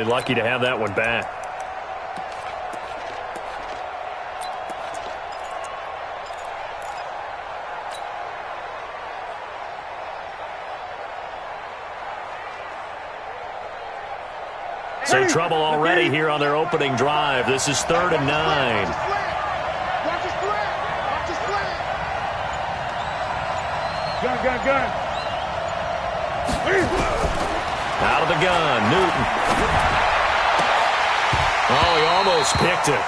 Lucky to have that one back. So trouble already here on their opening drive. This is 3rd and 9. Gun. Out of the gun, Newton. Oh, he almost picked it.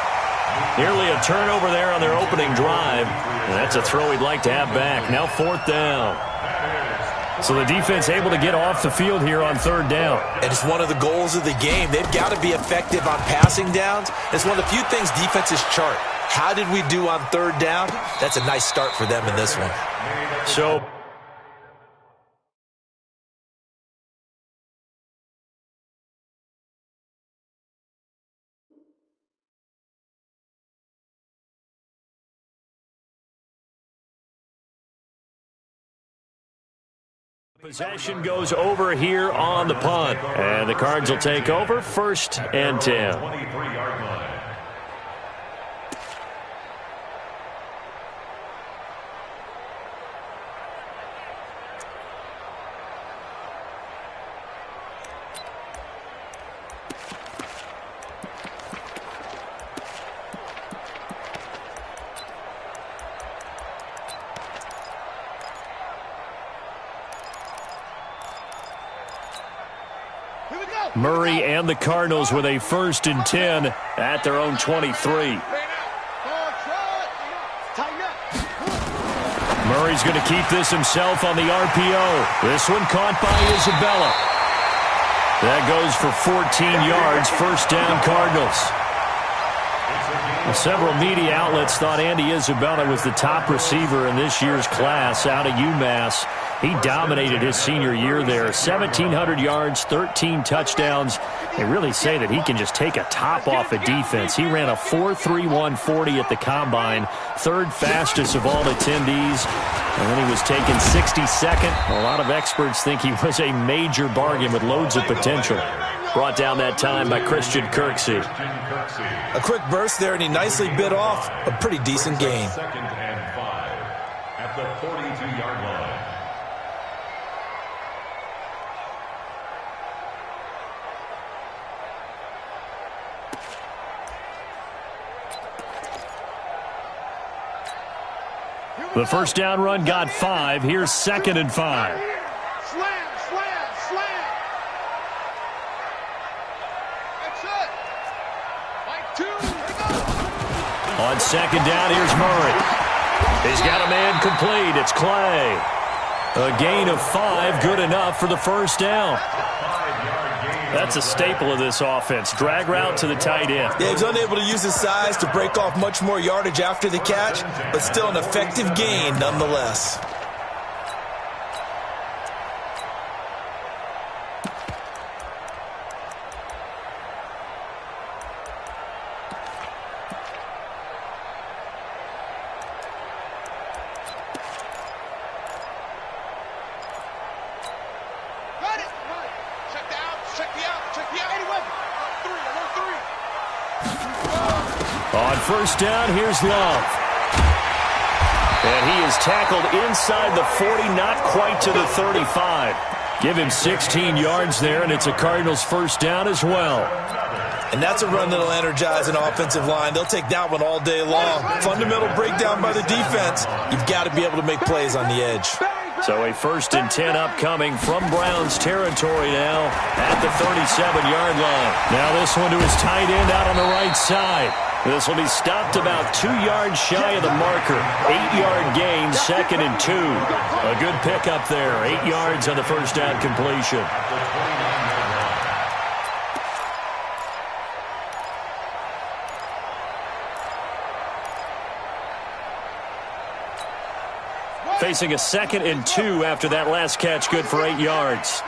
Nearly a turnover there on their opening drive. And that's a throw he'd like to have back. Now 4th down. So the defense able to get off the field here on 3rd down. And it's one of the goals of the game. They've got to be effective on passing downs. It's one of the few things defenses chart. How did we do on 3rd down? That's a nice start for them in this one. So possession goes over here on the punt. And the Cards will take over 1st and 10. 23-yard line. Murray and the Cardinals with a 1st and 10 at their own 23. Murray's going to keep this himself on the RPO. This one caught by Isabella. That goes for 14 yards, 1st down Cardinals. Several media outlets thought Andy Isabella was the top receiver in this year's class out of UMass. He dominated his senior year there. 1,700 yards, 13 touchdowns. They really say that he can just take a top off a defense. He ran a 4.3140 at the Combine, 3rd fastest of all attendees. And then he was taken 62nd. A lot of experts think he was a major bargain with loads of potential. Brought down that time by Christian Kirksey. A quick burst there, and he nicely bit off a pretty decent gain. 2nd and 5 at the 42-yard line. The 1st down run got 5. Here's 2nd and 5. Slam. That's it. Like 2. On 2nd down, here's Murray. He's got a man complete. It's Clay. A gain of 5, good enough for the 1st down. That's a staple of this offense. Drag route to the tight end. Yeah, he's unable to use his size to break off much more yardage after the catch, but still an effective gain nonetheless. On 1st down, here's Love. And he is tackled inside the 40, not quite to the 35. Give him 16 yards there, and it's a Cardinals 1st down as well. And that's a run that'll energize an offensive line. They'll take that one all day long. Fundamental breakdown by the defense. You've got to be able to make plays on the edge. So a 1st and 10 upcoming from Browns territory now at the 37-yard line. Now this one to his tight end out on the right side. This will be stopped about 2 yards shy of the marker. 8-yard gain, 2nd and 2. A good pickup there. 8 yards on the 1st down completion. Facing a 2nd and 2 after that last catch, good for 8 yards.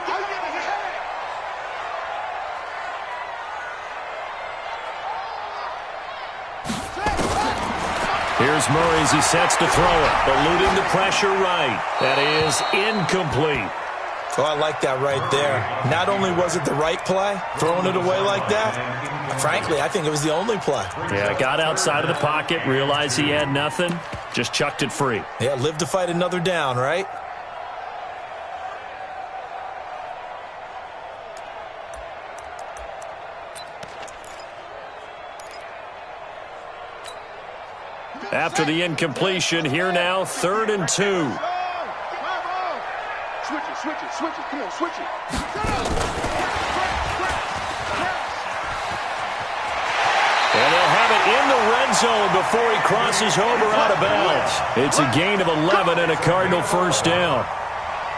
Here's Murray as he sets to throw it. Eluding the pressure right. That is incomplete. Oh, I like that right there. Not only was it the right play, throwing it away like that, frankly, I think it was the only play. Yeah, got outside of the pocket, realized he had nothing, just chucked it free. Yeah, live to fight another down, right? After the incompletion, here now, 3rd and 2. Switch it. Come on, switch it. And they'll have it in the red zone before he crosses over out of bounds. It's a gain of 11 and a Cardinal first down.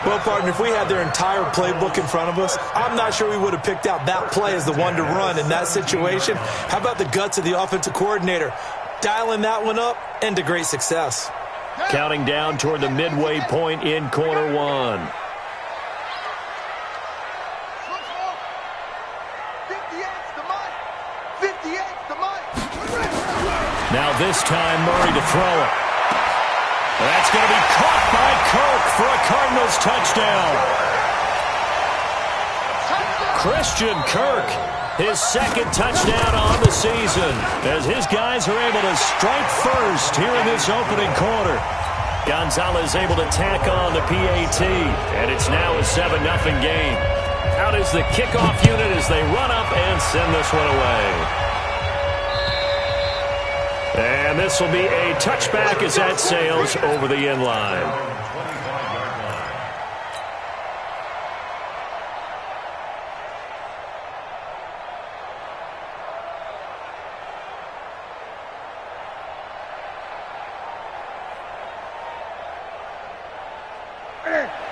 Well, partner, if we had their entire playbook in front of us, I'm not sure we would have picked out that play as the one to run in that situation. How about the guts of the offensive coordinator? Dialing that one up and to great success. Counting down toward the midway point in quarter one. Now this time Murray to throw it. That's going to be caught by Kirk for a Cardinals touchdown. Christian Kirk, his 2nd touchdown on the season, as his guys are able to strike first here in this opening quarter. Gonzalez able to tack on the PAT, and it's now a 7-0 game. Out is the kickoff unit as they run up and send this one away. And this will be a touchback as that sails over the end line.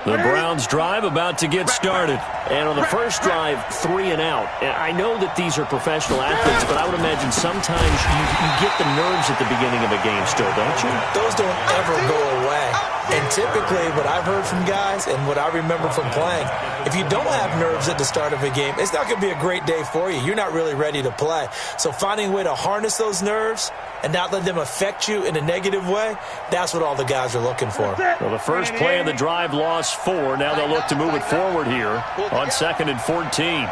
The Browns drive about to get started. And on the first drive, 3 and out. And I know that these are professional athletes, but I would imagine sometimes you get the nerves at the beginning of a game still, don't you? Those don't ever go away. And typically what I've heard from guys and what I remember from playing, if you don't have nerves at the start of a game, it's not going to be a great day for you. You're not really ready to play. So finding a way to harness those nerves and not let them affect you in a negative way, that's what all the guys are looking for. Well, the first play of the drive lost 4. Now they'll look to move it forward here on 2nd and 14.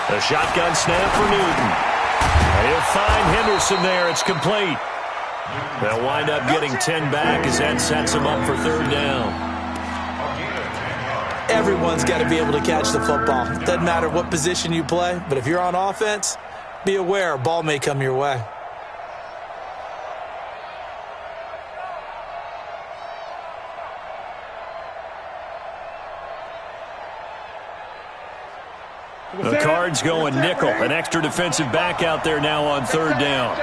A shotgun snap for Newton. And he'll find Henderson there. It's complete. They'll wind up getting 10 back as that sets them up for 3rd down. Everyone's got to be able to catch the football. Doesn't matter what position you play, but if you're on offense, be aware a ball may come your way. The Cards going nickel. An extra defensive back out there now on 3rd down.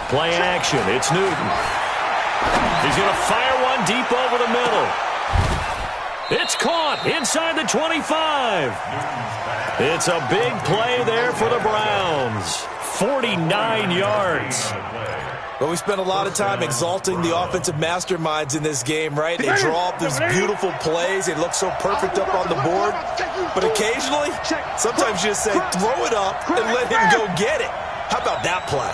Play action. It's Newton. He's going to fire one deep over the middle. It's caught inside the 25. It's a big play there for the Browns. 49 yards. But we spent a lot of time exalting the offensive masterminds in this game, right? They draw up these beautiful plays. They look so perfect up on the board. But occasionally, sometimes you just say, throw it up and let him go get it. How about that play?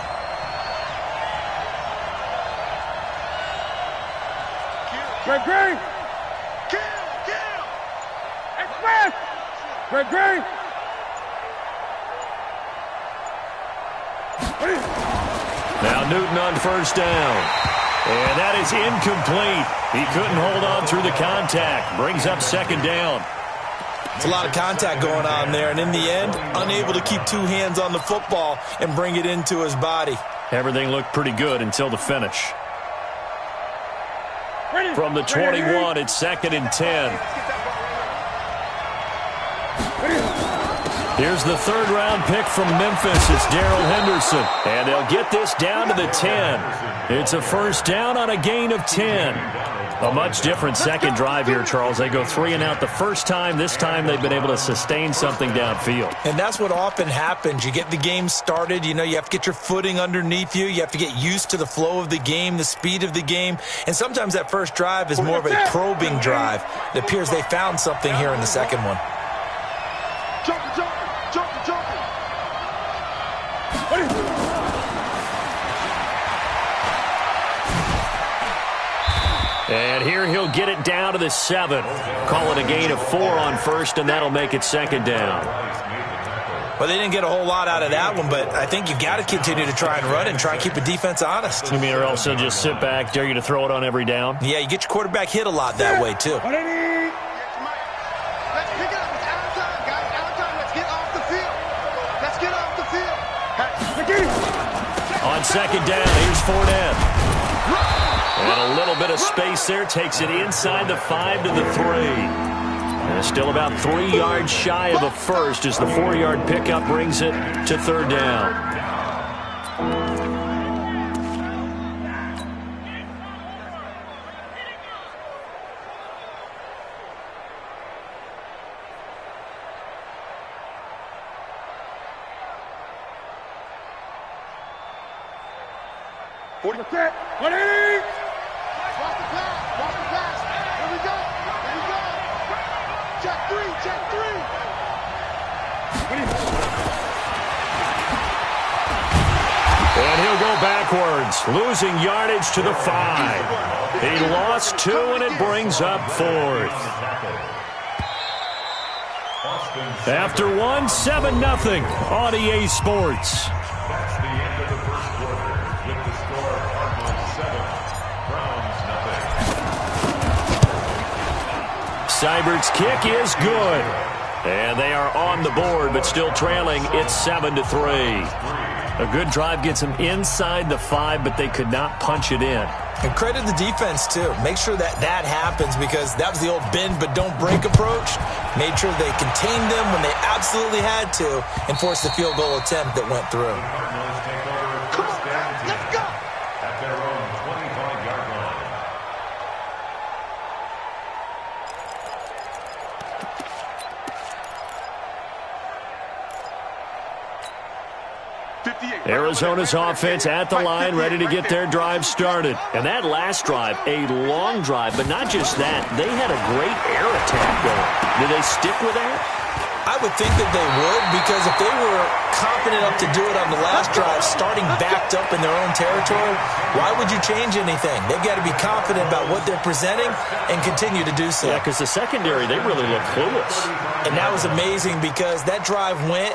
Greg! Express! Greg! Now Newton on 1st down. And that is incomplete. He couldn't hold on through the contact. Brings up 2nd down. It's a lot of contact going on there, and in the end, unable to keep 2 hands on the football and bring it into his body. Everything looked pretty good until the finish. From the 21, it's 2nd and 10. Here's the 3rd-round pick from Memphis. It's Darrell Henderson. And they'll get this down to the 10. It's a 1st down on a gain of 10. A much different second drive here, Charles. They go 3 and out the first time. This time they've been able to sustain something downfield. And that's what often happens. You get the game started. You know, you have to get your footing underneath you. You have to get used to the flow of the game, the speed of the game. And sometimes that first drive is more of a probing drive. It appears they found something here in the second one. Jumping. And here he'll get it down to the 7. Call it a gain of 4 on first, and that'll make it second down. Well, they didn't get a whole lot out of that one, but I think you got to continue to try and run and try and keep the defense honest. You mean, or else they'll just sit back, dare you to throw it on every down? Yeah, you get your quarterback hit a lot that way, too. Let's pick it up. It's out of time, guys. Out of time. Let's get off the field. Let's get off the field. On second down, here's Fournette. And a little bit of space there. Takes it inside the 5 to the 3. And still about 3 yards shy of a first as the 4-yard pickup brings it to third down. Watch the pass. Watch the pass. Here we go. Check 3. And he'll go backwards, losing yardage to the 5. He lost 2, and it brings up 4th. After 1, 7-0 on EA Sports. That's the end of the first quarter. With the score, Cardinals 7, Browns nothing. Seibert's kick is good. And they are on the board, but still trailing. It's 7-3. A good drive gets them inside the 5, but they could not punch it in. And credit the defense, too. Make sure that happens because that was the old bend but don't break approach. Made sure they contained them when they absolutely had to and forced the field goal attempt that went through. Cardinals take over first down and 10 at their own 25-yard line. Arizona's offense at the line, ready to get their drive started. And that last drive, a long drive, but not just that. They had a great air attack going. Did they stick with that? I would think that they would because if they were confident enough to do it on the last drive, starting backed up in their own territory, why would you change anything? They've got to be confident about what they're presenting and continue to do so. Yeah, because the secondary, they really look clueless. And that was amazing because that drive went,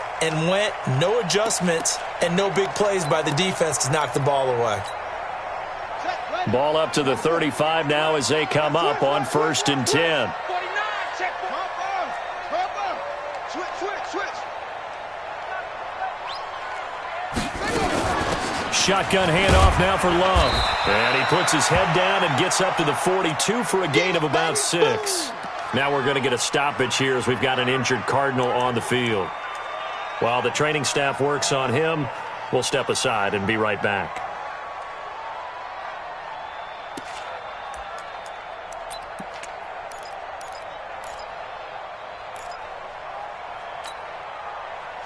no adjustments, and no big plays by the defense to knock the ball away. Ball up to the 35 now as they come up on 1st and 10. Shotgun handoff now for Love. And he puts his head down and gets up to the 42 for a gain of about 6. Now we're going to get a stoppage here as we've got an injured Cardinal on the field. While the training staff works on him, we'll step aside and be right back.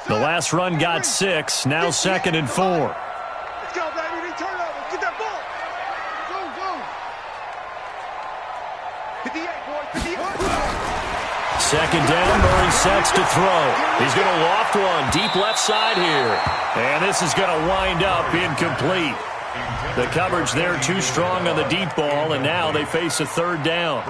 The last run got 6, now 2nd and 4. Let's go, baby. They turn over. Get that ball. Go. 58, boy. 58. Second down, Murray sets to throw. He's going to loft one deep left side here. And this is going to wind up incomplete. The coverage there too strong on the deep ball, and now they face a 3rd down.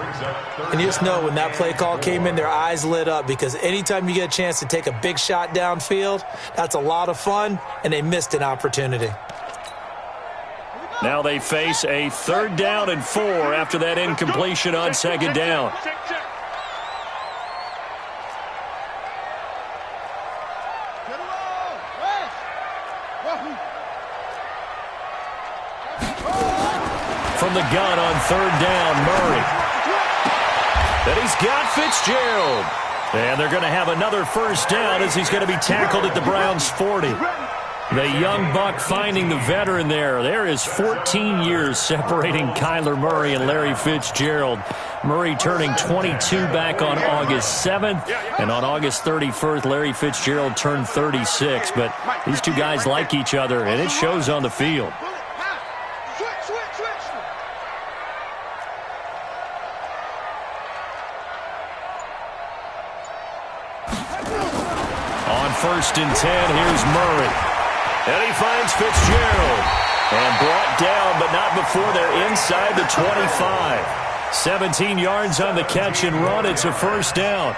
And you just know when that play call came in, their eyes lit up because anytime you get a chance to take a big shot downfield, that's a lot of fun, and they missed an opportunity. Now they face a 3rd down and 4 after that incompletion on 2nd down. From the gun on 3rd down, Murray. And he's got Fitzgerald. And they're going to have another 1st down as he's going to be tackled at the Browns' 40. The young buck finding the veteran there. There is 14 years separating Kyler Murray and Larry Fitzgerald. Murray turning 22 back on August 7th. And on August 31st, Larry Fitzgerald turned 36. But these two guys like each other, and it shows on the field. On 1st and 10, here's Murray. And he finds Fitzgerald. And brought down, but not before they're inside the 25. 17 yards on the catch and run. It's a first down.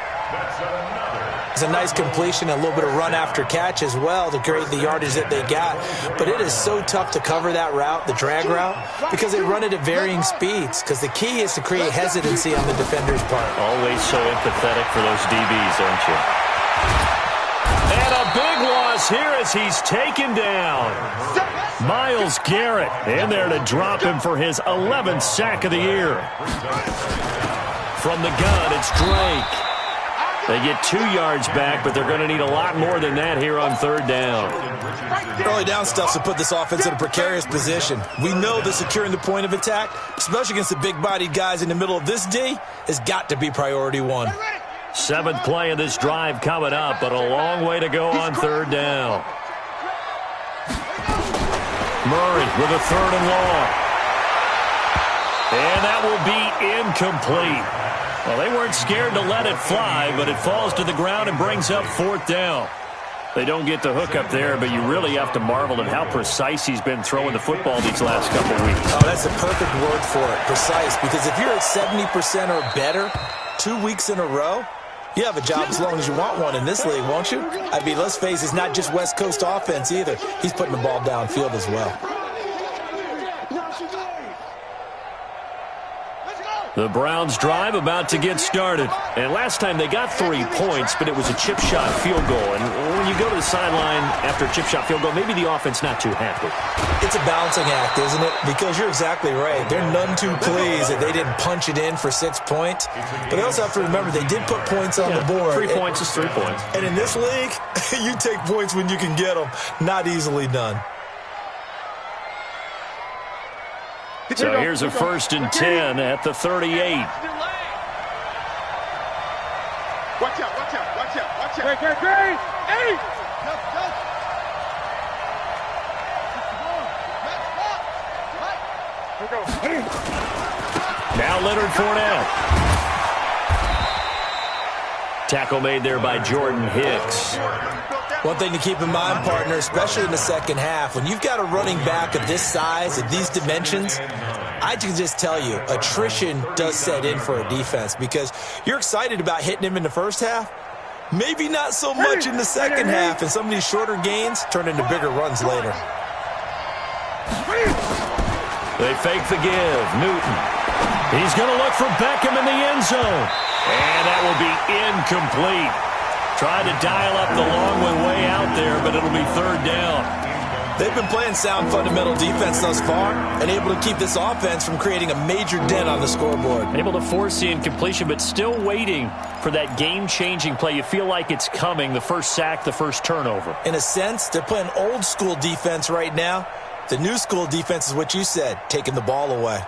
It's a nice completion, a little bit of run after catch as well to create the yardage that they got. But it is so tough to cover that route, the drag route, because they run it at varying speeds. Because the key is to create hesitancy on the defender's part. Always so empathetic for those DBs, aren't you? And a big loss here as he's taken down. Myles Garrett in there to drop him for his 11th sack of the year. From the gun, it's Drake. They get 2 yards back, but they're going to need a lot more than that here on third down. Early down stuff to put this offense in a precarious position. We know that securing the point of attack, especially against the big-bodied guys in the middle of this D, has got to be priority one. 7th play of this drive coming up, but a long way to go on third down. Murray with a 3rd and long. And that will be incomplete. Well, they weren't scared to let it fly, but it falls to the ground and brings up 4th down. They don't get the hook up there, but you really have to marvel at how precise he's been throwing the football these last couple weeks. Oh, that's the perfect word for it, precise, because if you're at 70% or better 2 weeks in a row, you have a job as long as you want one in this league, won't you? I mean, let's face it, it's not just West Coast offense either. He's putting the ball downfield as well. The Browns drive about to get started. And last time they got 3 points, but it was a chip shot field goal. And when you go to the sideline after a chip shot field goal, maybe the offense not too happy. It's a balancing act, isn't it? Because you're exactly right. They're none too pleased that they didn't punch it in for 6 points. But they also have to remember they did put points on the board. 3 points is 3 points. And in this league, you take points when you can get them. Not easily done. So here's a 1st and 10 at the 38. Watch out, watch out, watch out, watch out. Great. Hey! Now Leonard Fournette. Tackle made there by Jordan Hicks. One thing to keep in mind, partner, especially in the second half, when you've got a running back of this size, of these dimensions, I can just tell you, attrition does set in for a defense because you're excited about hitting him in the first half. Maybe not so much in the second half, and some of these shorter gains turn into bigger runs later. They fake the give. Newton. He's going to look for Beckham in the end zone. And that will be incomplete. Tried to dial up the long way out there, but it'll be 3rd down. They've been playing sound fundamental defense thus far and able to keep this offense from creating a major dent on the scoreboard. Able to force the incompletion, but still waiting for that game-changing play. You feel like it's coming, the first sack, the first turnover. In a sense, they're playing old-school defense right now. The new school defense is what you said, taking the ball away.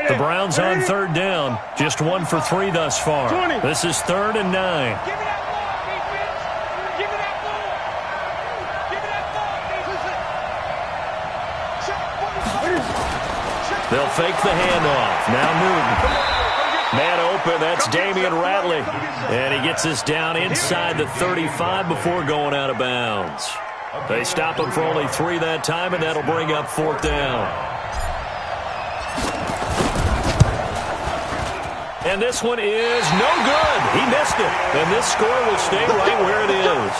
The Browns on 3rd down. Just 1 for 3 thus far. This is 3rd and 9. They'll fake the handoff. Now Newton. Man open, that's Damian Ratley. And he gets this down inside the 35 before going out of bounds. They stop him for only 3 that time, and that'll bring up 4th down. And this one is no good. He missed it. And this score will stay right where it is.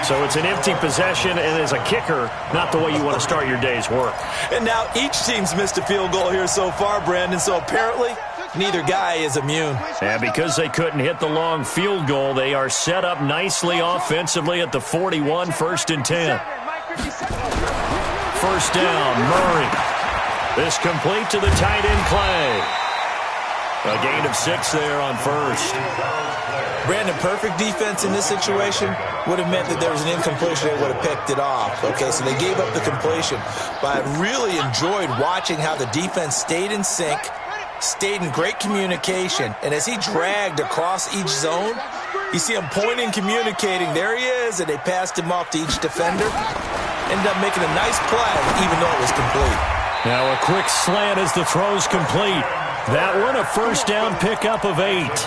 So it's an empty possession, and as a kicker, not the way you want to start your day's work. And now each team's missed a field goal here so far, Brandon, so apparently neither guy is immune. And because they couldn't hit the long field goal, they are set up nicely offensively at the 41, 1st and 10. 1st down, Murray. This complete to the tight end, Clay. A gain of 6 there on 1st. Brandon, perfect defense in this situation would have meant that there was an incompletion. They would have picked it off. Okay, so they gave up the completion. But I really enjoyed watching how the defense stayed in sync, stayed in great communication. And as he dragged across each zone, you see him pointing, communicating. There he is, and they passed him off to each defender. Ended up making a nice play, even though it was complete. Now a quick slant as the throw's complete. That one a 1st down pickup of 8. That's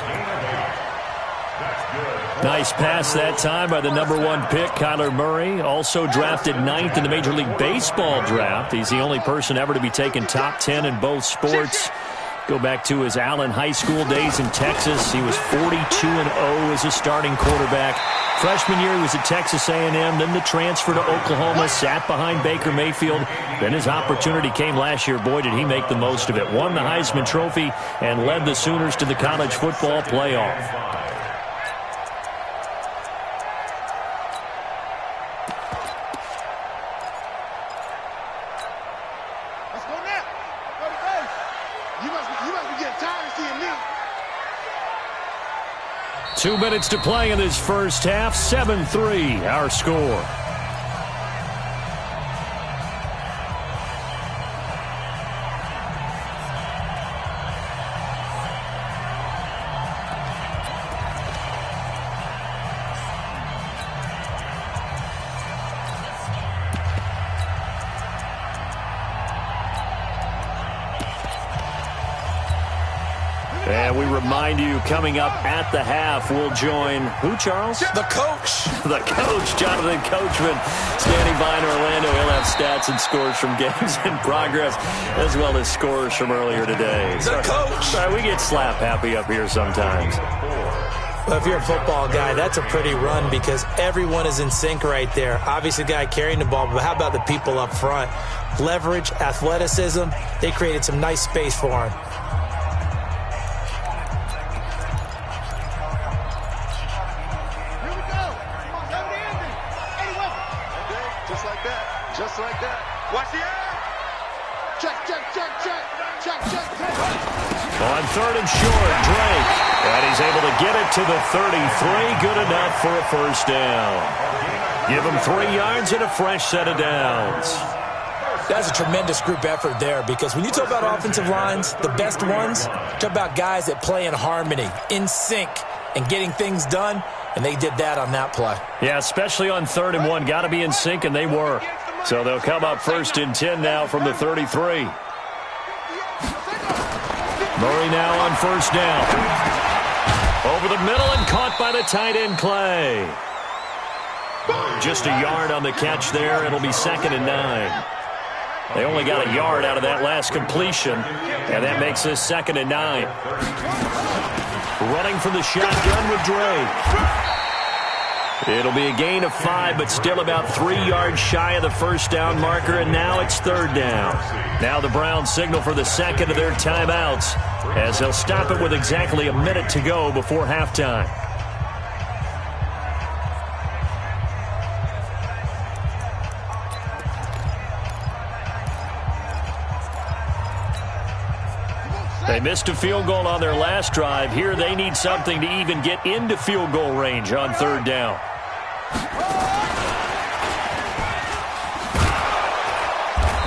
good. Nice pass that time by the #1 pick, Kyler Murray. Also drafted 9th in the Major League Baseball draft. He's the only person ever to be taken top 10 in both sports. Go back to his Allen High School days in Texas. He was 42-0 as a starting quarterback. Freshman year, he was at Texas A&M. Then the transfer to Oklahoma, sat behind Baker Mayfield. Then his opportunity came last year. Boy, did he make the most of it. Won the Heisman Trophy and led the Sooners to the college football playoff. Let's go now. Go to base. You must be getting tired of seeing me. 2 minutes to play in this first half. 7-3, our score. And we remind you, coming up at the half, we'll join who, Charles? The coach. The coach, Jonathan Coachman, standing by in Orlando. He'll have stats and scores from games in progress, as well as scores from earlier today. The coach. Sorry, we get slap happy up here sometimes. Well, if you're a football guy, that's a pretty run because everyone is in sync right there. Obviously, the guy carrying the ball, but how about the people up front? Leverage, athleticism, they created some nice space for him. Just like that. Watch the air. Check. On 3rd and short, Drake. And he's able to get it to the 33. Good enough for a first down. Give him 3 yards and a fresh set of downs. That's a tremendous group effort there because when you talk about offensive lines, the best ones, talk about guys that play in harmony, in sync, and getting things done, and they did that on that play. Yeah, especially on 3rd and 1. Got to be in sync, and they were. So they'll come up 1st and 10 now from the 33. Murray now on 1st down. Over the middle and caught by the tight end, Clay. Just a yard on the catch there. It'll be 2nd and 9. They only got a yard out of that last completion, and that makes this 2nd and 9. Running from the shotgun with Drake. It'll be a gain of 5, but still about 3 yards shy of the first down marker, and now it's 3rd down. Now the Browns signal for the 2nd of their timeouts as they'll stop it with exactly a minute to go before halftime. They missed a field goal on their last drive. Here they need something to even get into field goal range on 3rd down.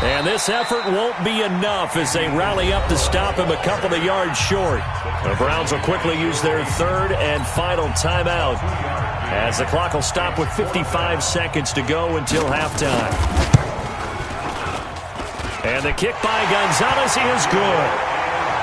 And this effort won't be enough as they rally up to stop him a couple of yards short. The Browns will quickly use their 3rd and final timeout as the clock will stop with 55 seconds to go until halftime. And the kick by Gonzalez is good.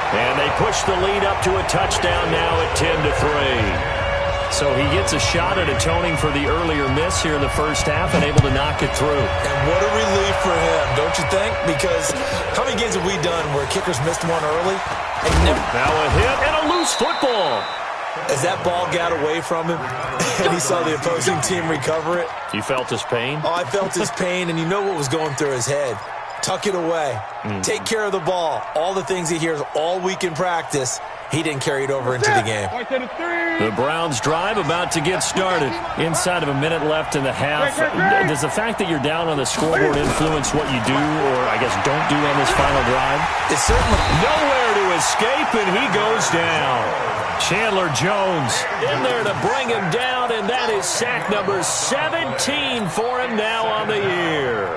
And they push the lead up to a touchdown now at 10-3. So he gets a shot at atoning for the earlier miss here in the first half and able to knock it through. And what a relief for him, don't you think? Because how many games have we done where kickers missed one early? Now a hit and a loose football. As that ball got away from him and he saw the opposing team recover it. You felt his pain? Oh, I felt his pain, and you know what was going through his head. Tuck it away. Take care of the ball. All the things he hears all week in practice, he didn't carry it over into the game. The Browns drive about to get started. Inside of a minute left in the half. Does the fact that you're down on the scoreboard influence what you do or, I guess, don't do on this final drive? It's certainly nowhere to escape, and he goes down. Chandler Jones in there to bring him down, and that is sack number 17 for him now on the year.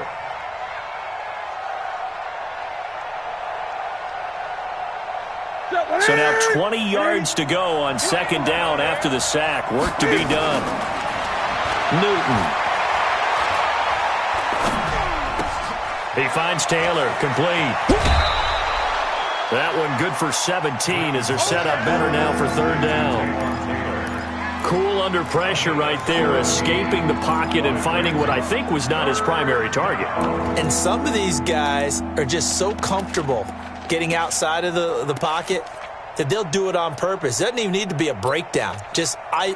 So now 20 yards to go on 2nd down after the sack. Work to be done. Newton. He finds Taylor. Complete. That one good for 17 as they're set up better now for 3rd down. Cool under pressure right there, escaping the pocket and finding what I think was not his primary target. And some of these guys are just so comfortable getting outside of the pocket that they'll do it on purpose. It doesn't even need to be a breakdown.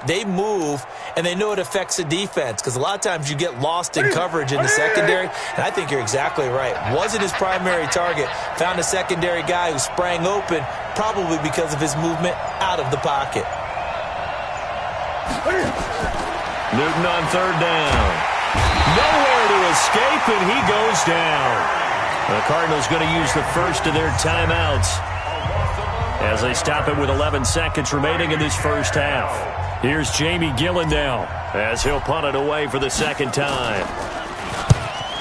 They move, and they know it affects the defense, because a lot of times you get lost in coverage in the secondary, and I think you're exactly right. Wasn't his primary target. Found a secondary guy who sprang open, probably because of his movement out of the pocket. Newton on third down. Nowhere to escape, and he goes down. The Cardinals going to use the first of their timeouts as they stop it with 11 seconds remaining in this first half. Here's Jamie Gillen now as he'll punt it away for the second time.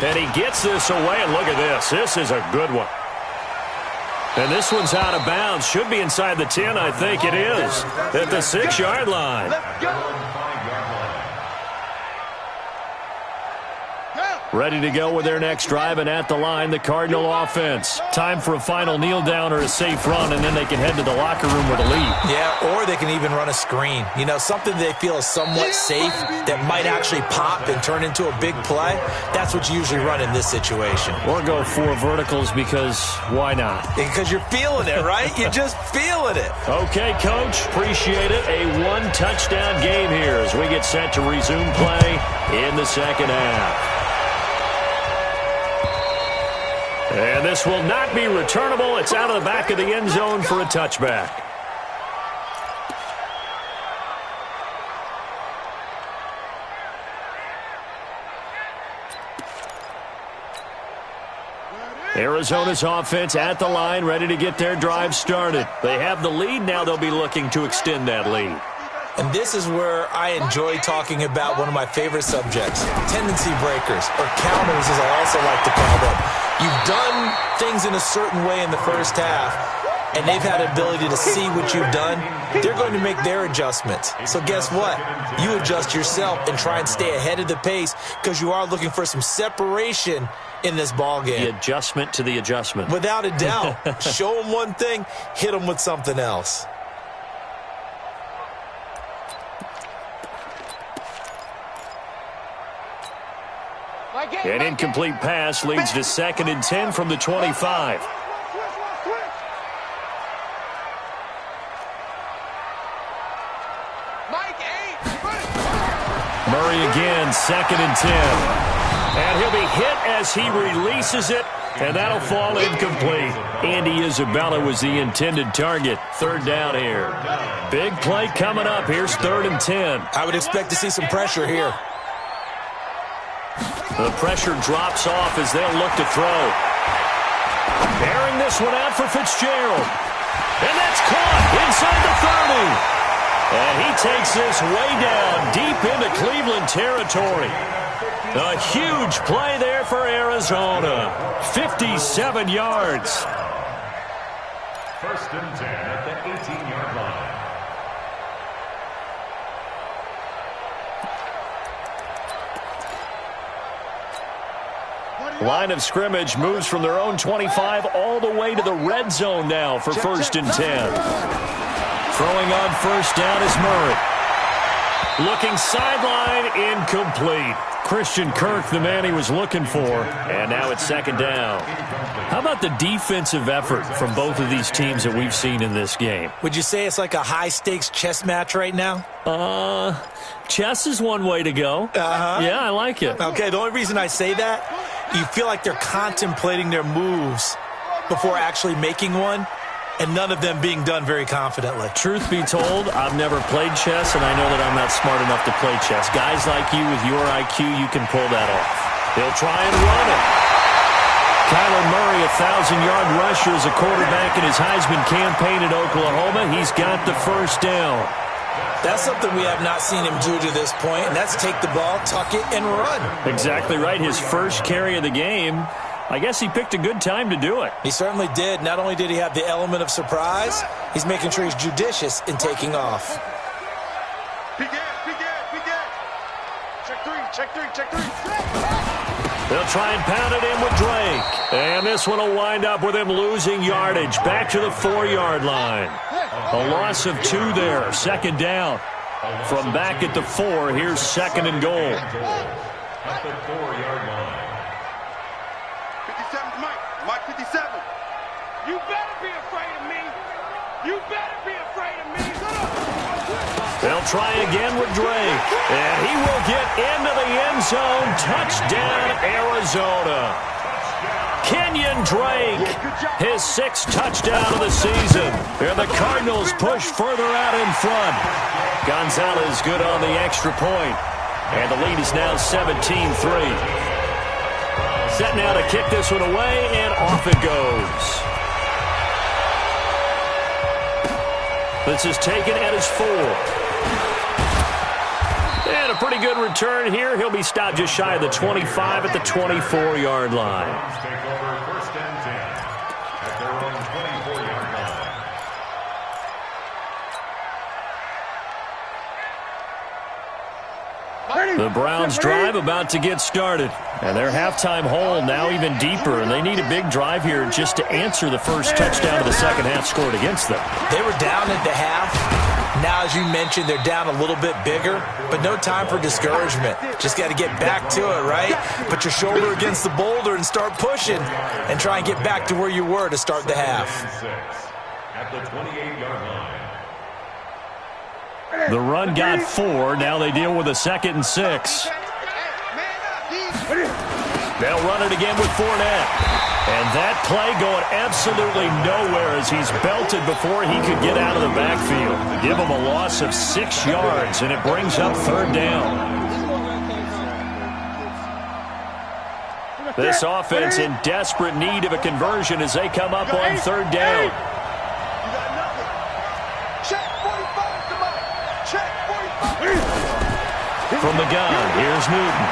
And he gets this away, and look at this. This is a good one. And this one's out of bounds. Should be inside the 10, I think it is, at the 6-yard line. Let's go. Ready to go with their next drive, and at the line, the Cardinal offense. Time for a final kneel down or a safe run, and then they can head to the locker room with a lead. Yeah, or they can even run a screen. You know, something they feel is somewhat safe that might actually pop and turn into a big play. That's what you usually run in this situation. Or go 4 verticals, because why not? Because you're feeling it, right? You're just feeling it. Okay, Coach. Appreciate it. A 1-touchdown game here as we get set to resume play in the second half. And this will not be returnable. It's out of the back of the end zone for a touchback. Arizona's offense at the line, ready to get their drive started. They have the lead. Now they'll be looking to extend that lead. And this is where I enjoy talking about one of my favorite subjects, tendency breakers, or counters as I also like to call them. You've done things in a certain way in the first half, and they've had the ability to see what you've done. They're going to make their adjustments. So guess what? You adjust yourself and try and stay ahead of the pace, because you are looking for some separation in this ball game. The adjustment to the adjustment. Without a doubt. Show them one thing, hit them with something else. An incomplete pass leads to 2nd and 10 from the 25. Murray again, 2nd and 10. And he'll be hit as he releases it, and that'll fall incomplete. Andy Isabella was the intended target. 3rd down here. Big play coming up. Here's 3rd and 10. I would expect to see some pressure here. The pressure drops off as they'll look to throw. Bearing this one out for Fitzgerald. And that's caught inside the 30. And he takes this way down deep into Cleveland territory. A huge play there for Arizona. 57 yards. 1st and 10 at the 18-yard line. Line of scrimmage moves from their own 25 all the way to the red zone now for 1st and 10. Throwing on 1st down is Murray. Looking sideline, incomplete. Christian Kirk, the man he was looking for, and now it's 2nd down. How about the defensive effort from both of these teams that we've seen in this game? Would you say it's like a high-stakes chess match right now? Chess is one way to go. Yeah, I like it. Okay, the only reason I say that, you feel like they're contemplating their moves before actually making one, and none of them being done very confidently. Truth be told, I've never played chess, and I know that I'm not smart enough to play chess. Guys like you with your IQ, you can pull that off. He'll try and run it. Kyler Murray, 1,000-yard rusher as a quarterback in his Heisman campaign at Oklahoma. He's got the 1st down. That's something we have not seen him do to this point, and that's take the ball, tuck it, and run. Exactly right. His first carry of the game. I guess he picked a good time to do it. He certainly did. Not only did he have the element of surprise, he's making sure he's judicious in taking off. Peek it. Check three. They'll try and pound it in with Drake. And this one will wind up with him losing yardage back to the 4-yard line. A loss of 2 there. 2nd down. From back at the 4, here's 2nd and goal. At the 4-yard line. 57's Mike. Mike 57. You better be afraid of me. You better be afraid of me. They'll try again with Drake. And he will get into the end zone. Touchdown, Arizona. Kenyon Drake, his 6th touchdown of the season. And the Cardinals push further out in front. Gonzalez good on the extra point. And the lead is now 17-3. Set now to kick this one away, and off it goes. This is taken at his 4. And a pretty good return here. He'll be stopped just shy of the 25 at the 24-yard line. Take over 1st and 10 at their own 24-yard line. The Browns drive about to get started. And their halftime hole now even deeper. And they need a big drive here just to answer the first touchdown of the second half scored against them. They were down at the half. Now, as you mentioned, they're down a little bit bigger, but no time for discouragement. Just got to get back to it, right? Put your shoulder against the boulder and start pushing and try and get back to where you were to start the half. At the 28-yard line. The run got 4. Now they deal with a 2nd and 6. They'll run it again with Fournette. And that play going absolutely nowhere as he's belted before he could get out of the backfield. Give him a loss of 6 yards, and it brings up 3rd down. This offense in desperate need of a conversion as they come up on 3rd down. From the gun, here's Newton.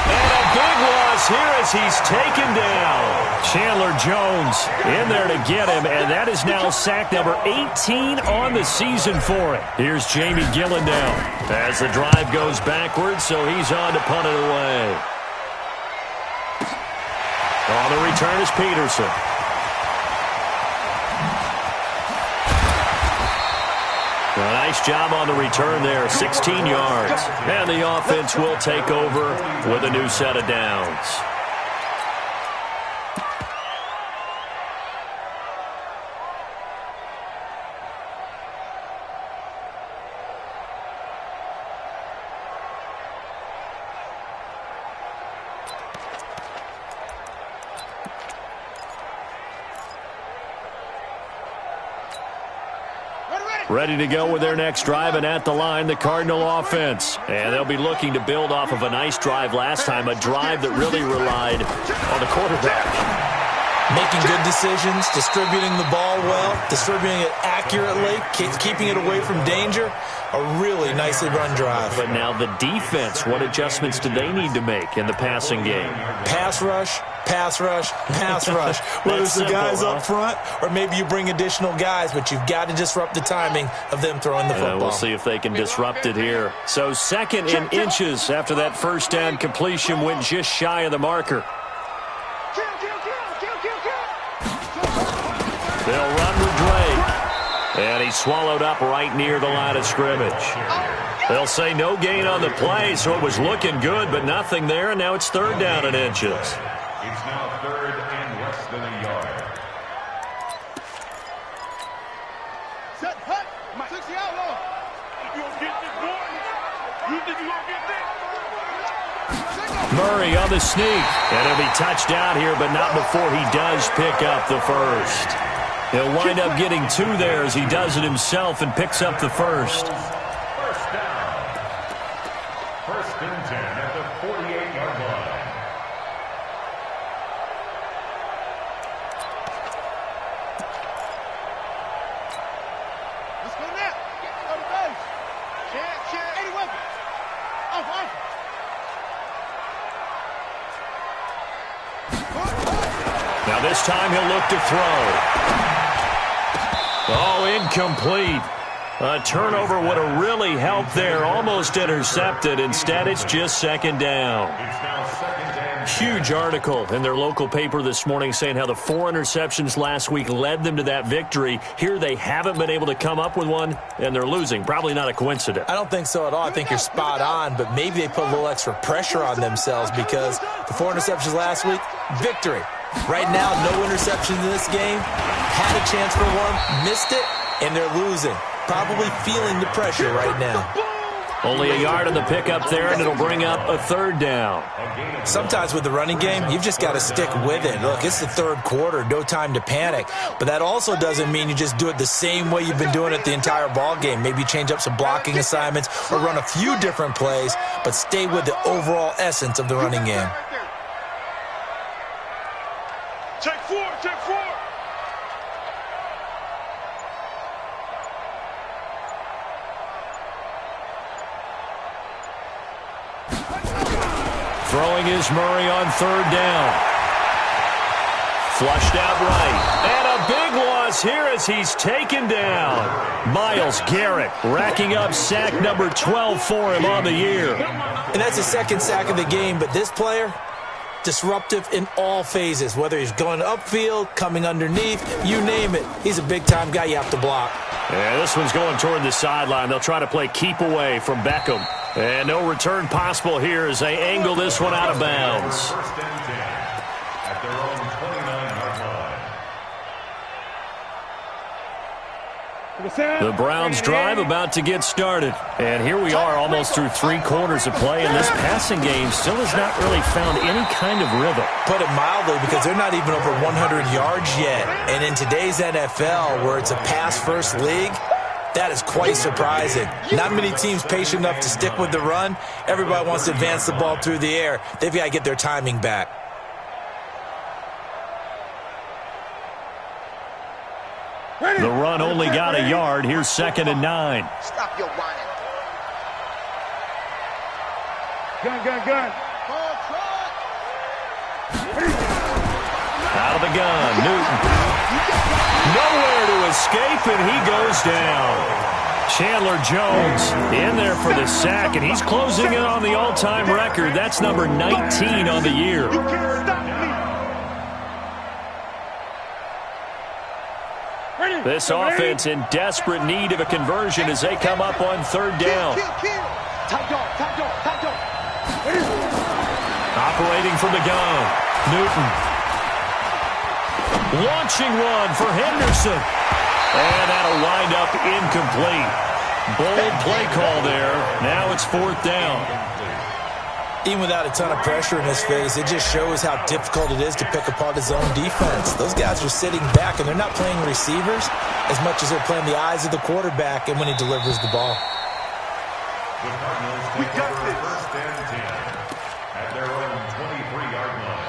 And a big loss here as he's taken down. Chandler Jones in there to get him, and that is now sack number 18 on the season for him. Here's Jamie Gillendown as the drive goes backwards, so he's on to punt it away. On the return is Peterson. A nice job on the return there, 16 yards. And the offense will take over with a new set of downs. Ready to go with their next drive, and at the line, the Cardinal offense. And they'll be looking to build off of a nice drive last time, a drive that really relied on the quarterback. Making good decisions, distributing the ball well, distributing it accurately, keeping it away from danger. A really nicely run drive. But now the defense, what adjustments do they need to make in the passing game? Pass rush, pass rush, pass rush. Whether it's the guys up front or maybe you bring additional guys, but you've got to disrupt the timing of them throwing the football. We'll see if they can disrupt it here. So 2nd and inches after that first down completion went just shy of the marker. They'll run with Drake. And he's swallowed up right near the line of scrimmage. They'll say no gain on the play, so it was looking good, but nothing there, and now it's 3rd down and inches. It's now 3rd and less than a yard. Set, hut, 60 outlaw. You gonna get this, boy? You think you gonna get this? Murray on the sneak, and he'll be touched down here, but not before he does pick up the first. He'll wind up getting 2 there as he does it himself and picks up the first. 1st down. 1st and 10 at the 48-yard line. Let's go now. Go to base. Share, any weapon. Off. Now this time he'll look to throw. Oh, incomplete. A turnover would have really helped there. Almost intercepted. Instead, it's just 2nd down. It's now 2nd and Huge article in their local paper this morning saying how the 4 interceptions last week led them to that victory. Here they haven't been able to come up with one, and they're losing. Probably not a coincidence. I don't think so at all. I think you're spot on, but maybe they put a little extra pressure on themselves because the 4 interceptions last week, victory. Right now, no interceptions in this game. Had a chance for one, missed it, and they're losing. Probably feeling the pressure right now. Only a yard on the pickup there, and it'll bring up a 3rd down. Sometimes with the running game, you've just got to stick with it. Look, it's the 3rd quarter, no time to panic. But that also doesn't mean you just do it the same way you've been doing it the entire ball game. Maybe change up some blocking assignments or run a few different plays, but stay with the overall essence of the running game. Check 4, check 4. Throwing is Murray on 3rd down. Flushed out right. And a big loss here as he's taken down. Myles Garrett racking up sack number 12 for him on the year. And that's his 2nd sack of the game, but this player, disruptive in all phases, whether he's going upfield, coming underneath, you name it. He's a big-time guy you have to block. Yeah, this one's going toward the sideline. They'll try to play keep away from Beckham. And no return possible here as they angle this one out of bounds. 1st and 10 at their own 29-yard line. The Browns drive about to get started. And here we are almost through 3 quarters of play, and this passing game still has not really found any kind of rhythm. Put it mildly, because they're not even over 100 yards yet. And in today's NFL, where it's a pass-first league, that is quite surprising. Not many teams patient enough to stick with the run. Everybody wants to advance the ball through the air. They've got to get their timing back. The run only got a yard. Here's 2nd and 9. Stop your whining. Gun. Out of the gun, Newton. Nowhere to escape, and he goes down. Chandler Jones in there for the sack, and he's closing in on the all-time record. That's number 19 on the year. You can't stop me. This offense in desperate need of a conversion as they come up on 3rd down. Top dog. Operating from the gun, Newton. Launching one for Henderson. And that'll wind up incomplete. Bold play call there. Now it's 4th down. Even without a ton of pressure in his face, it just shows how difficult it is to pick apart his own defense. Those guys are sitting back, and they're not playing receivers as much as they're playing the eyes of the quarterback and when he delivers the ball. The Cardinals take over 1st and 10 at their own 23-yard line.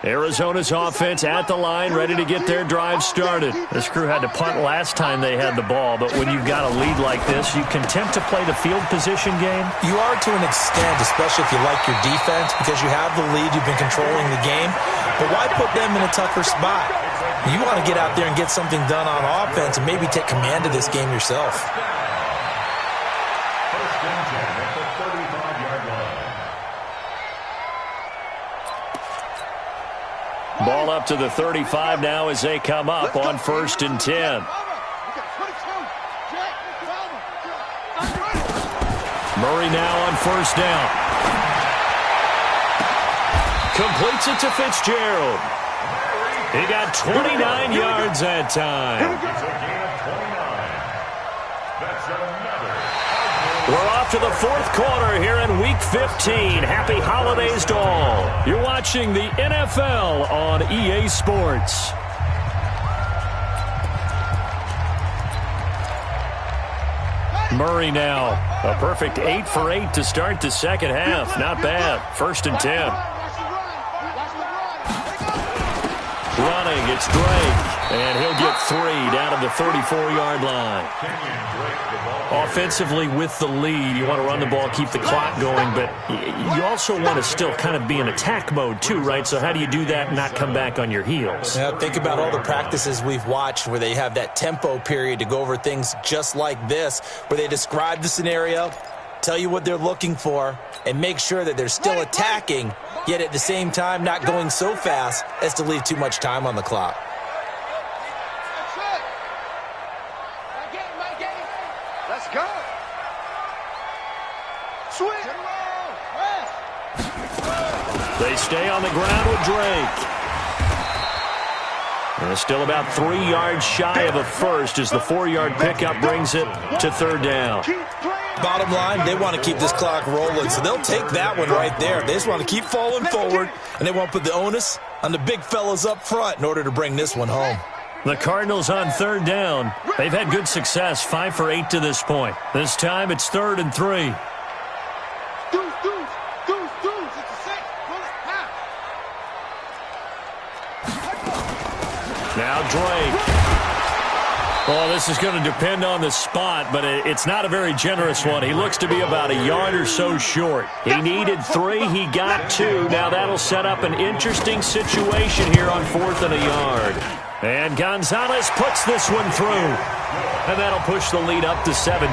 Arizona's offense at the line, ready to get their drive started. This crew had to punt last time they had the ball, but when you've got a lead like this, you content to play the field position game? You are to an extent, especially if you like your defense, because you have the lead, you've been controlling the game. But why put them in a tougher spot? You want to get out there and get something done on offense and maybe take command of this game yourself. 1st and 10 at the 35-yard line. Ball up to the 35 now as they come up on 1st and 10. Murray now on 1st down. Completes it to Fitzgerald. He got 29 yards that time. It's a gain of 29. That's another. We're off to the 4th quarter here in Week 15. Happy holidays to all. You're watching the NFL on EA Sports. Murray now. A perfect 8 for 8 to start the 2nd half. Not bad. 1st and 10. Running, it's Drake. And he'll get 3 down to the 34-yard line. Offensively with the lead, you want to run the ball, keep the clock going, but you also want to still kind of be in attack mode too, right? So how do you do that and not come back on your heels? Yeah, think about all the practices we've watched where they have that tempo period to go over things just like this, where they describe the scenario, tell you what they're looking for, and make sure that they're still attacking, yet at the same time not going so fast as to leave too much time on the clock. Let's go. Swing. They stay on the ground with Drake. And it's still about 3 yards shy of a first as the 4-yard pickup brings it to 3rd down. Bottom line, they want to keep this clock rolling, so they'll take that one right there. They just want to keep falling forward, and they want to put the onus on the big fellas up front in order to bring this one home. The Cardinals on 3rd down. They've had good success, 5 for 8 to this point. This time it's 3rd and 3. Now Drake. Well, this is going to depend on the spot, but it's not a very generous one. He looks to be about a yard or so short. He needed 3. He got 2. Now that'll set up an interesting situation here on 4th and a yard. And Gonzalez puts this one through. And that'll push the lead up to 17.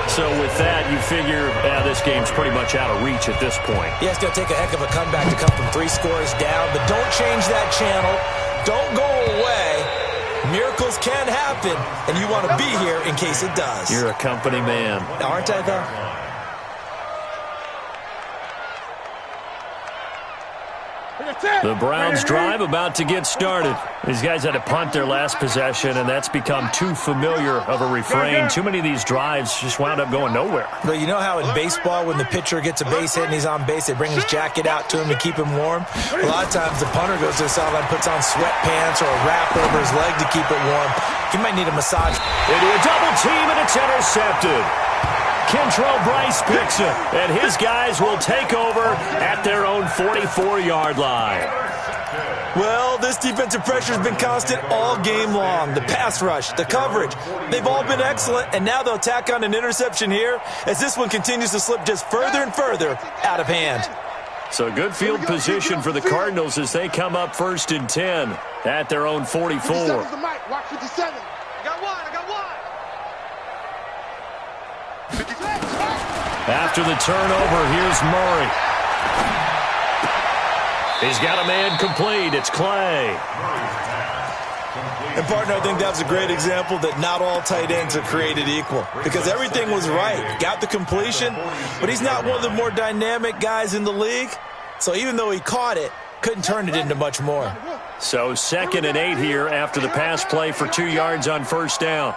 So with that, you figure this game's pretty much out of reach at this point. Yeah, it's going to take a heck of a comeback to come from 3 scores down, but don't change that channel. Don't go away. Miracles can happen, and you want to be here in case it does. You're a company man. Aren't I, though? The Browns drive about to get started. These guys had to punt their last possession, and that's become too familiar of a refrain. Too many of these drives just wound up going nowhere. But you know how in baseball, when the pitcher gets a base hit and he's on base, they bring his jacket out to him to keep him warm? A lot of times the punter goes to the sideline, puts on sweatpants or a wrap over his leg to keep it warm. He might need a massage. They do a double team, and it's intercepted. Kentrell Bryce picks it, and his guys will take over at their own 44-yard line. Well, this defensive pressure has been constant all game long. The pass rush, the coverage, they've all been excellent, and now they'll tack on an interception here as this one continues to slip just further and further out of hand. So good field position for the Cardinals as they come up 1st and 10 at their own 44. Watch 57. I got one. After the turnover, here's Murray. He's got a man complete. It's Clay. And, partner, I think that was a great example that not all tight ends are created equal because everything was right. Got the completion, but he's not one of the more dynamic guys in the league. So even though he caught it, couldn't turn it into much more. So 2nd and 8 here after the pass play for 2 yards on 1st down.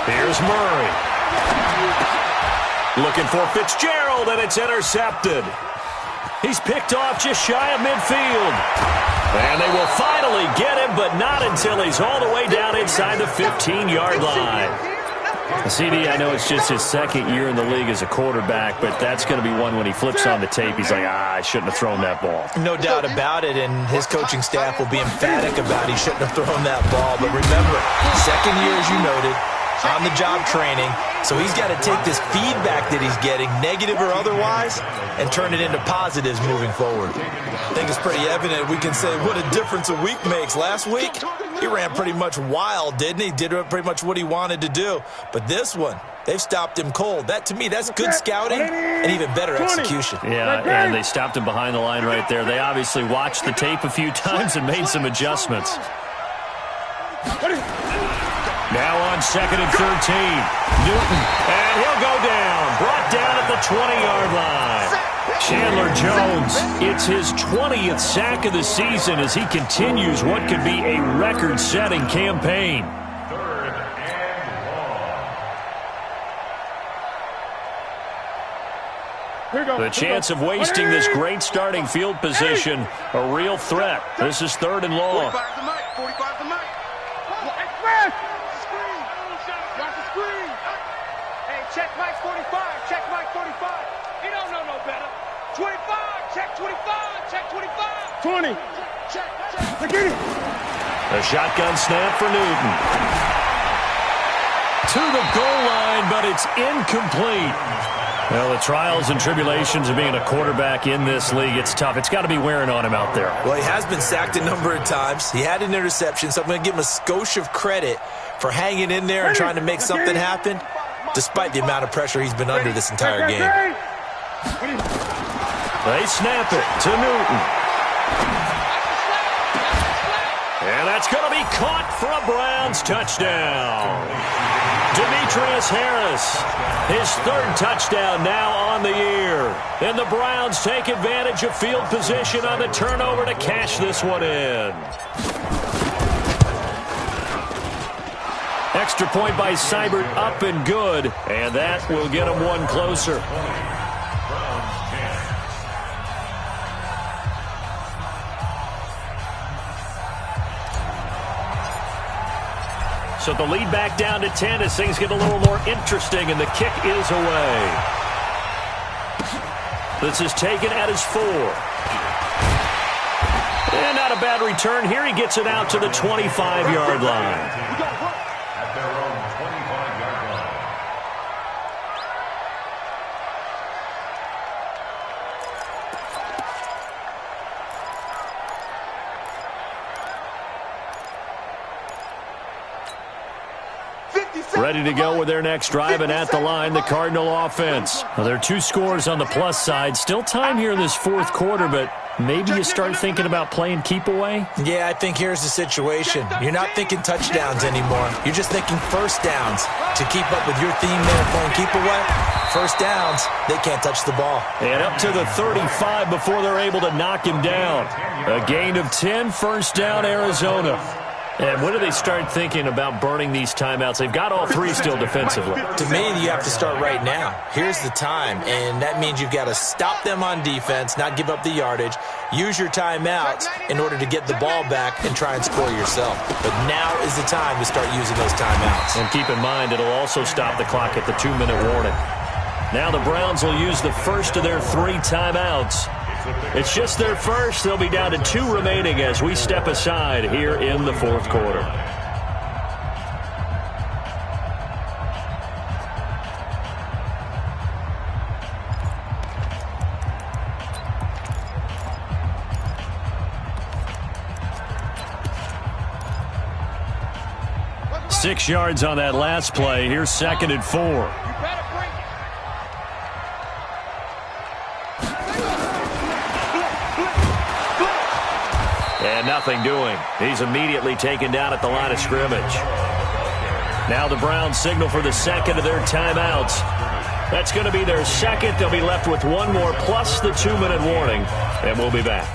Here's Murray. Looking for Fitzgerald, and it's intercepted. He's picked off just shy of midfield. And they will finally get him, but not until he's all the way down inside the 15-yard line. CD, I know it's just his 2nd year in the league as a quarterback, but that's going to be one when he flips on the tape. He's like, I shouldn't have thrown that ball. No doubt about it, and his coaching staff will be emphatic about he shouldn't have thrown that ball. But remember, 2nd year, as you noted, on-the-job training, so he's got to take this feedback that he's getting, negative or otherwise, and turn it into positives moving forward. I think it's pretty evident we can say what a difference a week makes. Last week, he ran pretty much wild, didn't he? Did pretty much what he wanted to do. But this one, they've stopped him cold. That, to me, that's good scouting and even better execution. Yeah, and they stopped him behind the line right there. They obviously watched the tape a few times and made some adjustments. Now on 2nd and 13, Newton, and he'll go down. Brought down at the 20-yard line. Chandler Jones, it's his 20th sack of the season as he continues what could be a record-setting campaign. 3rd and long. The chance of wasting this great starting field position, a real threat. This is 3rd and long. 45 the mic. 45 the mic. Hey, check Mike 45. Check Mike 45. He don't know no better. 25, check 25, check 25. 20. Check. Again. A shotgun snap for Newton. To the goal line, but it's incomplete. Well, the trials and tribulations of being a quarterback in this league, it's tough. It's got to be wearing on him out there. Well, he has been sacked a number of times. He had an interception, so I'm going to give him a skosh of credit for hanging in there and trying to make something happen, despite the amount of pressure he's been under this entire game. They snap it to Newton. And that's going to be caught for a Browns touchdown. Demetrius Harris, his third touchdown now on the year. And the Browns take advantage of field position on the turnover to cash this one in. Extra point by Seibert, up and good. And that will get him one closer. So the lead back down to 10 as things get a little more interesting, and the kick is away. This is taken at his 4. And not a bad return here. He gets it out to the 25-yard line. At their own 25-yard line. Ready to go with their next drive, and at the line, the Cardinal offense. Well, there are 2 scores on the plus side. Still time here in this fourth quarter, but maybe you start thinking about playing keep away? Yeah, I think here's the situation. You're not thinking touchdowns anymore. You're just thinking first downs. To keep up with your theme there playing keep away, first downs, they can't touch the ball. And up to the 35 before they're able to knock him down. A gain of 10, first down, Arizona. And when do they start thinking about burning these timeouts? They've got all 3 still defensively. To me, you have to start right now. Here's the time, and that means you've got to stop them on defense, not give up the yardage, use your timeouts in order to get the ball back and try and score yourself. But now is the time to start using those timeouts. And keep in mind, it'll also stop the clock at the 2-minute warning. Now the Browns will use the first of their 3 timeouts. It's just their first. They'll be down to 2 remaining as we step aside here in the fourth quarter. Six yards on that last play. Here's 2nd and 4. And nothing doing. He's immediately taken down at the line of scrimmage. Now the Browns signal for the second of their timeouts. That's going to be their second. They'll be left with 1 more plus the 2-minute warning. And we'll be back.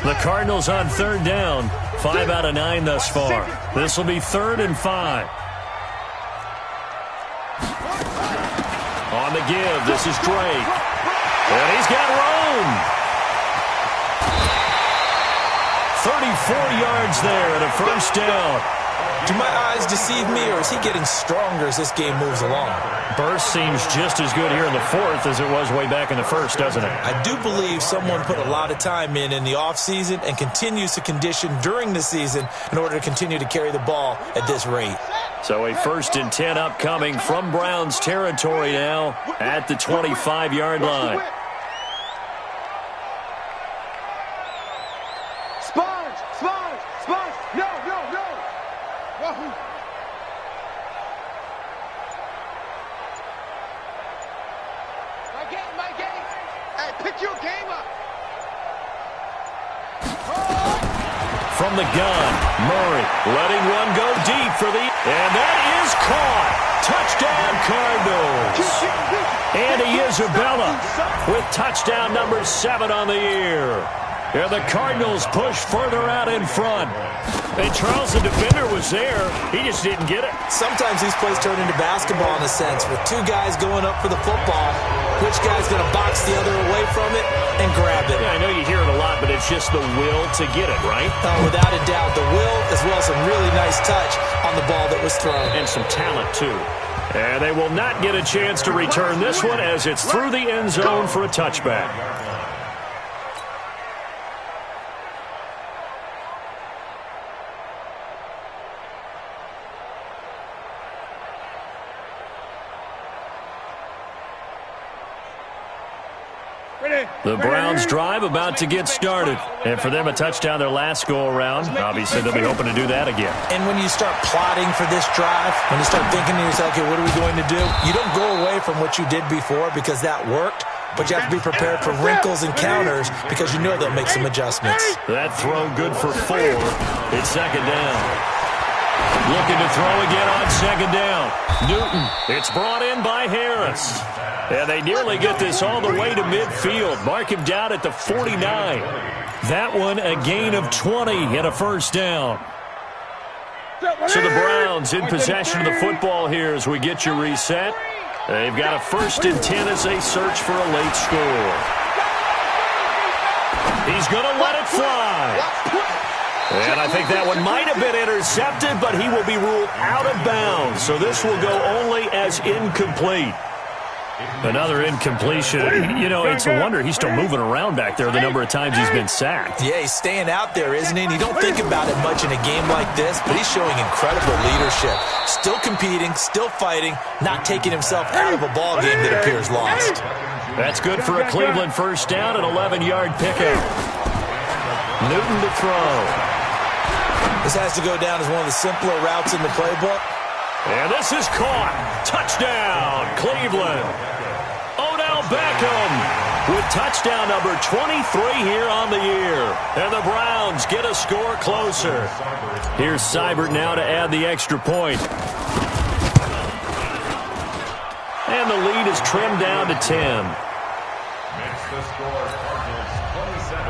The Cardinals on 3rd down. 5 out of 9 thus far. This will be 3rd and 5. On the give, this is Drake. And he's got room. 34 yards there and a first down. Do my eyes deceive me, or is he getting stronger as this game moves along? Burst seems just as good here in the fourth as it was way back in the first, doesn't it? I do believe someone put a lot of time in the offseason and continues to condition during the season in order to continue to carry the ball at this rate. So a 1st and 10 upcoming from Browns territory now at the 25-yard line. From the gun, Murray letting one go deep for the... And that is caught. Touchdown, Cardinals. Andy Isabella with touchdown number 7 on the year. And the Cardinals push further out in front. And Charles, the defender, was there. He just didn't get it. Sometimes these plays turn into basketball in a sense, with two guys going up for the football. Which guy's going to box the other away from it and grab it? Yeah, I know you hear it a lot, but it's just the will to get it, right? Without a doubt, the will as well as some really nice touch on the ball that was thrown. And some talent, too. And they will not get a chance to return this one as it's through the end zone for a touchback. The Browns drive about to get started. And for them, a touchdown their last go-around. Obviously, they'll be hoping to do that again. And when you start plotting for this drive, when you start thinking to yourself, okay, what are we going to do? You don't go away from what you did before because that worked, but you have to be prepared for wrinkles and counters because you know they'll make some adjustments. That throw good for 4. It's second down. Looking to throw again on second down. Newton. It's brought in by Harris. And they nearly get this all the way to midfield. Mark him down at the 49. That one a gain of 20 and a first down. So the Browns in possession of the football here as we get you reset. They've got a 1st and 10 as they search for a late score. He's going to let it fly. And I think that one might have been intercepted, but he will be ruled out of bounds. So this will go only as incomplete. Another incompletion. You know, it's a wonder he's still moving around back there the number of times he's been sacked. Yeah, he's staying out there, isn't he? And you don't think about it much in a game like this, but he's showing incredible leadership. Still competing, still fighting, not taking himself out of a ball game that appears lost. That's good for a Cleveland first down, an 11-yard pickup. Newton to throw. This has to go down as one of the simpler routes in the playbook. And this is caught. Touchdown, Cleveland. Odell Beckham with touchdown number 23 here on the year. And the Browns get a score closer. Here's Seibert now to add the extra point. And the lead is trimmed down to 10. Makes the score Cardinals 27,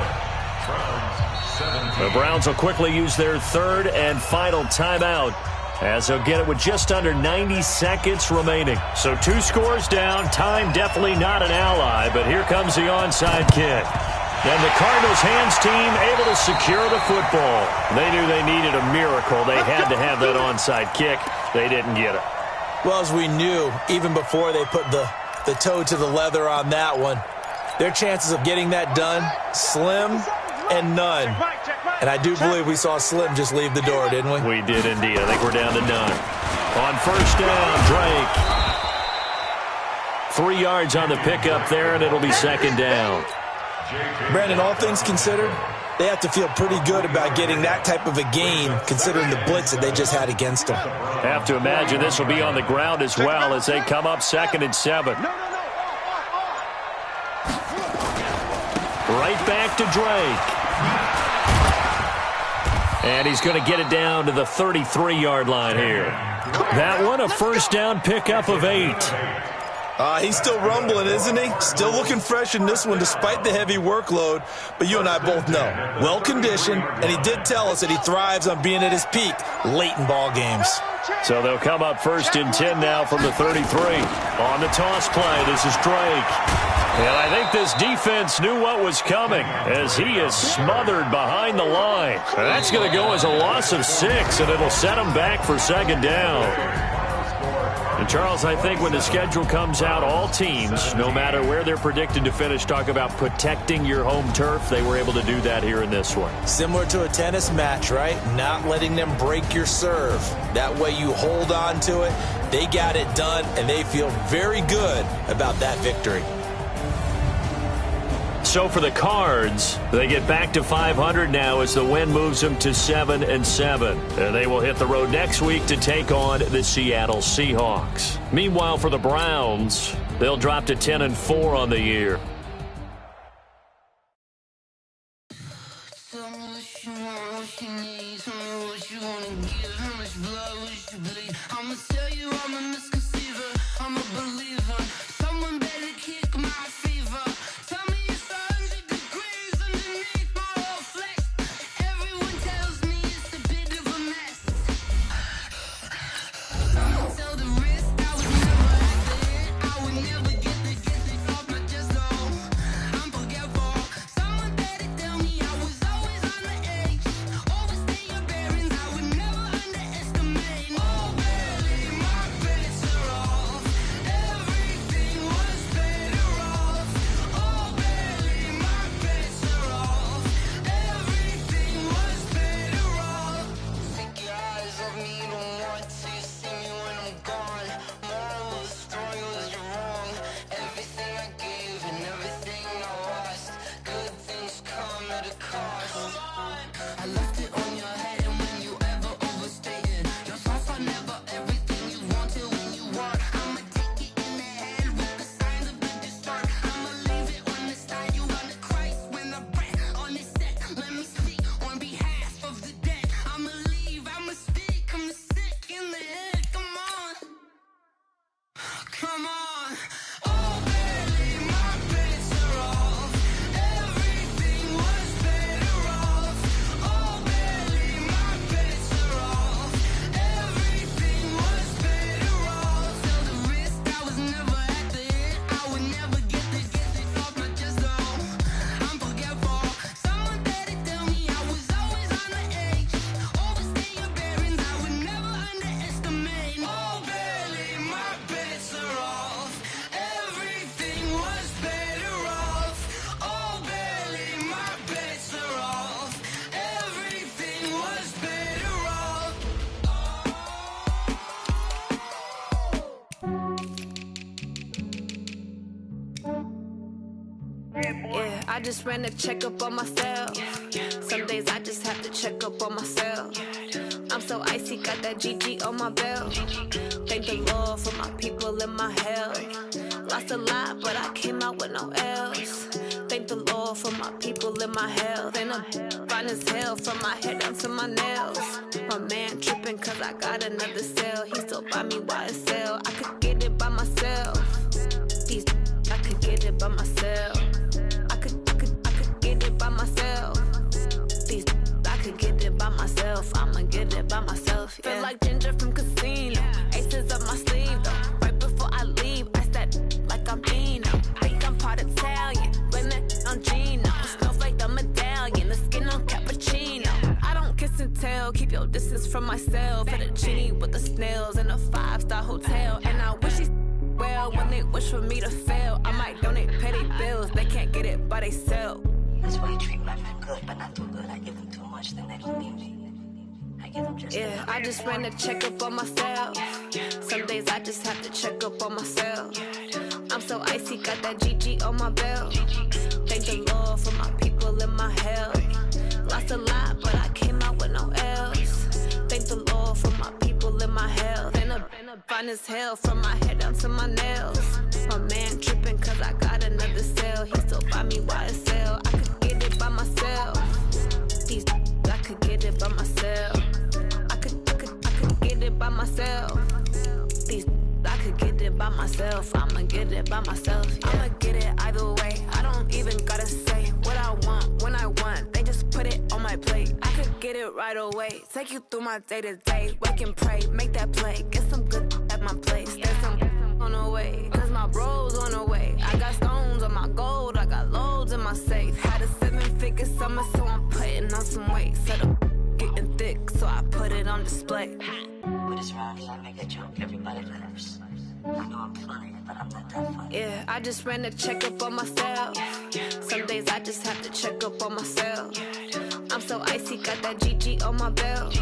Browns 17. The Browns will quickly use their 3rd and final timeout, as they'll get it with just under 90 seconds remaining. So 2 scores down. Time definitely not an ally, but here comes the onside kick. And the Cardinals' hands team able to secure the football. They knew they needed a miracle. They had to have that onside kick. They didn't get it. Well, as we knew, even before they put the toe to the leather on that one, their chances of getting that done, slim and none. And I do believe we saw Slim just leave the door, didn't we? We did indeed. I think we're down to none. On first down, Drake. 3 yards on the pickup there, and it'll be second down. Brandon, all things considered, they have to feel pretty good about getting that type of a gain, considering the blitz that they just had against them. Have to imagine this will be on the ground as well as they come up 2nd and 7. Right back to Drake. And he's going to get it down to the 33-yard line here. That one, a first down pickup of 8. He's still rumbling, isn't he? Still looking fresh in this one despite the heavy workload. But you and I both know, well-conditioned, and he did tell us that he thrives on being at his peak late in ball games. So they'll come up 1st and 10 now from the 33. On the toss play, this is Drake. And I think this defense knew what was coming as he is smothered behind the line. And that's going to go as a loss of 6, and it'll set him back for second down. And, Charles, I think when the schedule comes out, all teams, no matter where they're predicted to finish, talk about protecting your home turf. They were able to do that here in this one. Similar to a tennis match, right? Not letting them break your serve. That way you hold on to it. They got it done, and they feel very good about that victory. So for the Cards, they get back to 500 now as the win moves them to 7 and 7. And they will hit the road next week to take on the Seattle Seahawks. Meanwhile, for the Browns, they'll drop to 10 and 4 on the year. Come on. Oh, barely my bets are off. Everything was better off. Oh, barely my bets are off. Everything was better off. Till the risk, I was never at the end. I would never get this off my chest, though. I'm forgetful. Someone better tell me I was always on the edge. Overstay your bearings, I would never underestimate. Oh, barely my bets are off. Everything was better off. Oh, barely my bets are off. Everything was better off. Yeah, I just ran a checkup on myself. Some days I just have to check up on myself. I'm so icy, got that GG on my belt. Thank the Lord for my people in my health. Lost a lot, but I came out with no L's. Thank the Lord for my people in my health. And I'm fine as hell from my head down to my nails. My man tripping cause I got another cell. He still buy me YSL. I could get it by myself. I could get it by myself. I could get it by myself. I could get it by myself. I'ma get it by myself. Yeah. Feel like Ginger from Casino. Aces up my sleeve though. Right before I leave, I start like I'm Dino. Think I'm part Italian, blame that on Gino. Snowflake the medallion, the skin on cappuccino. I don't kiss and tell, keep your distance from myself. At a genie with the snails in a 5-star hotel. And I wish he's well when they wish for me to fail. I might donate petty bills, they can't get it by themselves. That's why you treat my friend good, but not too good. I give them too much, then they don't need me. I give them just yeah, I just ran a checkup on myself. Some days I just have to check up on myself. I'm so icy, got that GG on my belt. Thank the Lord for my people in my health. Lost a lot, but I came out with no L's. Thank the Lord for my people in my health. And I'm fine as hell from my head down to my nails. My man tripping cause I got another cell. He still buy me YSL. I could get it by myself. I could get it by myself. I could get it by myself. I could get it by myself. I'ma get it by myself. Yeah. I'ma get it either way. I don't even gotta say what I want when I want. They just put it on my plate. I could get it right away. Take you through my day to day. Wake and pray, make that play. Get some good at my place. There's some on the way. Cause my bro's on the way. I got stones on my gold. I got loads in my safe. Had a 7-figure summer, so I'm putting on some weight. Set up getting thick, so I put it on display. With this round, I make a joke, everybody laughs. I know I'm funny, but I'm not that funny. Yeah, I just ran a checkup on myself. Some days I just have to check up on myself. I'm so icy, got that GG on my belt.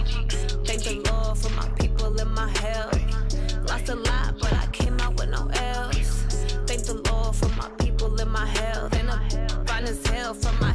Thank the Lord for my people in my health. Lost a lot, but I came out with no L's. Thank the Lord for my people in my health. And I'm fine as hell from my